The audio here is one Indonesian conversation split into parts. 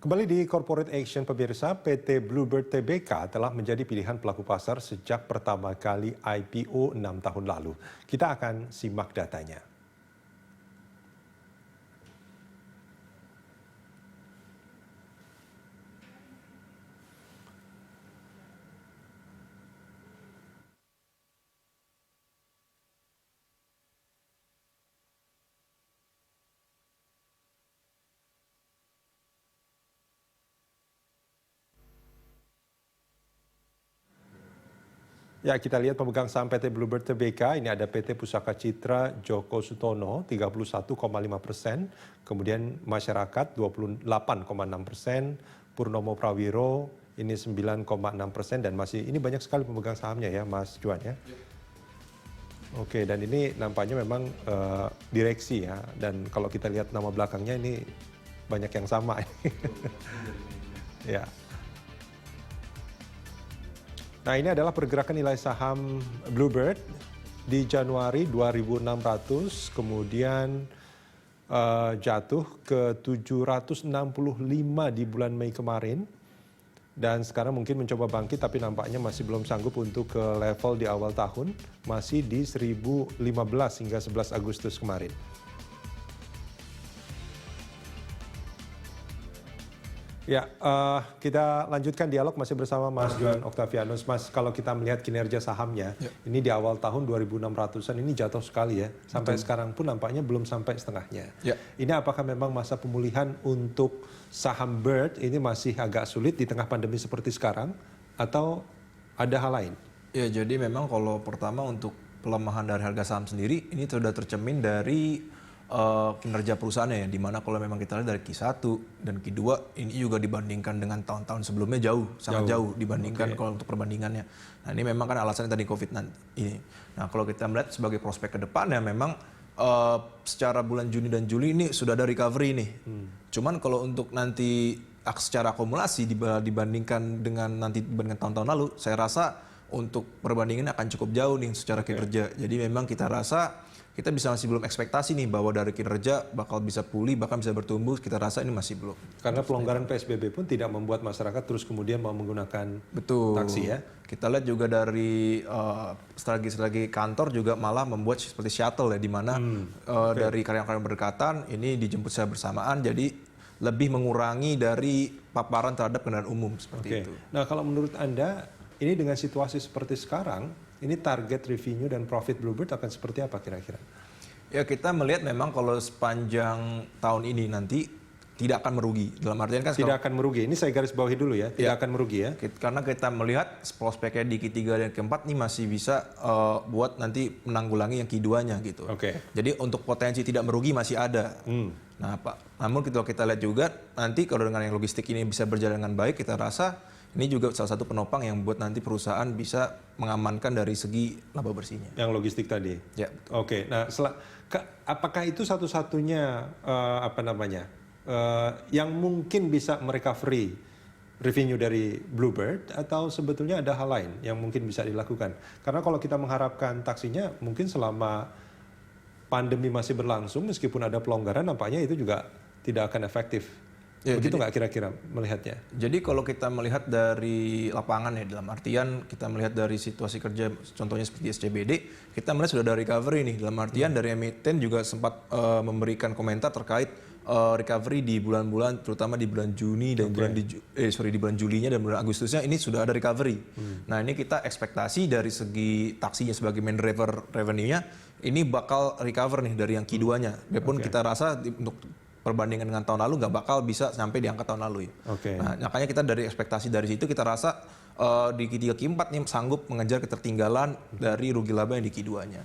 Kembali di Corporate Action pemirsa, PT Bluebird Tbk telah menjadi pilihan pelaku pasar sejak pertama kali IPO 6 tahun lalu. Kita akan simak datanya. Ya, kita lihat pemegang saham PT Bluebird Tbk, ini ada PT Pusaka Citra Joko Sutono 31,5%, kemudian Masyarakat 28,6%, Purnomo Prawiro ini 9,6%, dan masih ini banyak sekali pemegang sahamnya ya Mas Juan ya. Oke, dan ini nampaknya memang direksi ya, dan kalau kita lihat nama belakangnya ini banyak yang sama. Ya. Nah, ini adalah pergerakan nilai saham Bluebird di Januari 2.600, kemudian jatuh ke 765 di bulan Mei kemarin, dan sekarang mungkin mencoba bangkit tapi nampaknya masih belum sanggup untuk ke level di awal tahun, masih di 1015 hingga 11 Agustus kemarin. Ya, kita lanjutkan dialog masih bersama Mas Juan Octavianus. Mas, kalau kita melihat kinerja sahamnya, ini di awal tahun 2.600-an ini jatuh sekali ya. Sampai sekarang pun nampaknya belum sampai setengahnya. Ya. Ini apakah memang masa pemulihan untuk saham Bird ini masih agak sulit di tengah pandemi seperti sekarang, atau ada hal lain? Ya, jadi memang kalau pertama untuk pelemahan dari harga saham sendiri, ini sudah tercermin dari kinerja perusahaannya ya, dimana kalau memang kita lihat dari Q1 dan Q2 ini juga dibandingkan dengan tahun-tahun sebelumnya sangat jauh dibandingkan kalau untuk perbandingannya. Nah, ini memang kan alasannya tadi COVID ini. Nah, kalau kita melihat sebagai prospek ke depan ya memang secara bulan Juni dan Juli ini sudah ada recovery nih. Cuman kalau untuk nanti secara akumulasi dibandingkan dengan tahun-tahun lalu, saya rasa untuk perbandingannya akan cukup jauh nih secara kinerja. Jadi memang kita rasa kita masih belum ekspektasi nih bahwa dari kinerja bakal bisa pulih, bahkan bisa bertumbuh, kita rasa ini masih belum. Karena pelonggaran PSBB pun tidak membuat masyarakat terus kemudian mau menggunakan taksi ya. Kita lihat juga dari strategi kantor juga malah membuat seperti shuttle ya, di mana dari karyawan-karyawan berdekatan ini dijemput secara bersamaan, jadi lebih mengurangi dari paparan terhadap kendaraan umum seperti itu. Nah, kalau menurut Anda, ini dengan situasi seperti sekarang, ini target revenue dan profit Bluebird akan seperti apa kira-kira? Ya, kita melihat memang kalau sepanjang tahun ini nanti tidak akan merugi. Dalam artian kan tidak akan merugi. Ini saya garis bawahi dulu ya, tidak akan merugi ya. Karena kita melihat prospeknya di Q3 dan Q4 ini masih bisa buat nanti menanggulangi yang Q2-nya gitu. Jadi untuk potensi tidak merugi masih ada. Nah, namun kalau kita lihat juga nanti kalau dengan yang logistik ini bisa berjalan dengan baik, kita rasa ini juga salah satu penopang yang buat nanti perusahaan bisa mengamankan dari segi laba bersihnya. Yang logistik tadi? Ya. Oke, nah apakah itu satu-satunya yang mungkin bisa merecovery revenue dari Bluebird, atau sebetulnya ada hal lain yang mungkin bisa dilakukan? Karena kalau kita mengharapkan taksinya mungkin selama pandemi masih berlangsung, meskipun ada pelonggaran, nampaknya itu juga tidak akan efektif. Ya, begitu nggak kira-kira melihatnya? Jadi kalau kita melihat dari lapangan ya, dalam artian kita melihat dari situasi kerja, contohnya seperti SCBD, kita melihat sudah ada recovery nih. Dalam artian dari emiten juga sempat memberikan komentar terkait recovery di bulan-bulan, terutama di bulan Juni dan di bulan Julinya dan bulan Agustusnya ini sudah ada recovery. Nah, ini kita ekspektasi dari segi taksinya sebagai main driver revenue-nya ini bakal recover nih dari yang Q2-nya. Biarpun kita rasa untuk perbandingan dengan tahun lalu nggak bakal bisa sampai di angka tahun lalu ya. Nah, makanya kita dari ekspektasi dari situ kita rasa di Q3 Q4 nih sanggup mengejar ketertinggalan dari rugi laba yang di Q2-nya.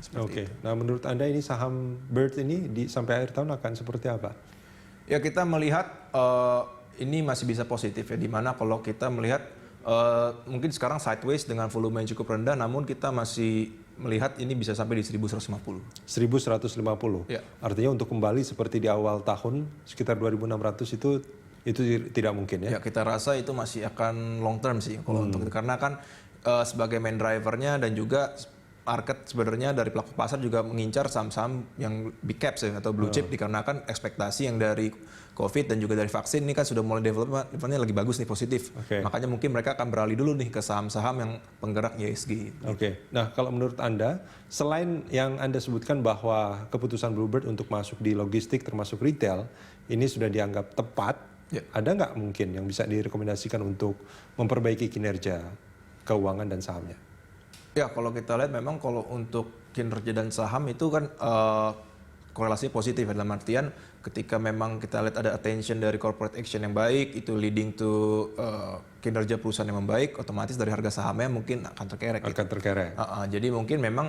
Nah, menurut Anda ini saham Bird ini sampai akhir tahun akan seperti apa? Ya, kita melihat ini masih bisa positif ya, dimana kalau kita melihat mungkin sekarang sideways dengan volume yang cukup rendah, namun kita masih melihat ini bisa sampai di 1150. 1150? Ya. Artinya untuk kembali seperti di awal tahun sekitar 2.600 itu tidak mungkin ya? Ya, kita rasa itu masih akan long term sih kalau untuk itu, karena kan sebagai main drivernya dan juga market sebenarnya dari pelaku pasar juga mengincar saham-saham yang big caps ya, atau blue chip, dikarenakan ekspektasi yang dari COVID dan juga dari vaksin ini kan sudah mulai developmentnya lagi bagus nih, positif. Oke. Makanya mungkin mereka akan beralih dulu nih ke saham-saham yang penggerak ESG. Oke. Nah, kalau menurut Anda, selain yang Anda sebutkan bahwa keputusan Bluebird untuk masuk di logistik termasuk retail, ini sudah dianggap tepat, ada nggak mungkin yang bisa direkomendasikan untuk memperbaiki kinerja keuangan dan sahamnya? Ya, kalau kita lihat memang kalau untuk kinerja dan saham itu kan korelasinya positif, dalam artian ketika memang kita lihat ada attention dari corporate action yang baik, itu leading to kinerja perusahaan yang membaik, otomatis dari harga sahamnya mungkin akan terkerek. Akan terkerek. Jadi mungkin memang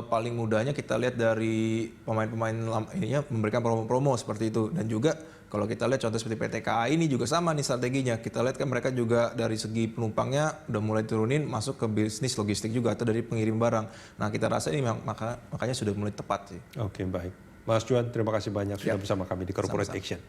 paling mudahnya kita lihat dari pemain-pemain ininya memberikan promo-promo seperti itu. Dan juga kalau kita lihat contoh seperti PT KAI ini juga sama nih strateginya. Kita lihat kan mereka juga dari segi penumpangnya udah mulai turunin masuk ke bisnis logistik juga atau dari pengirim barang. Nah, kita rasa ini makanya sudah mulai tepat sih. Oke, baik. Mas Juan, terima kasih banyak sudah bersama kami di Corporate Sama-sama. Action.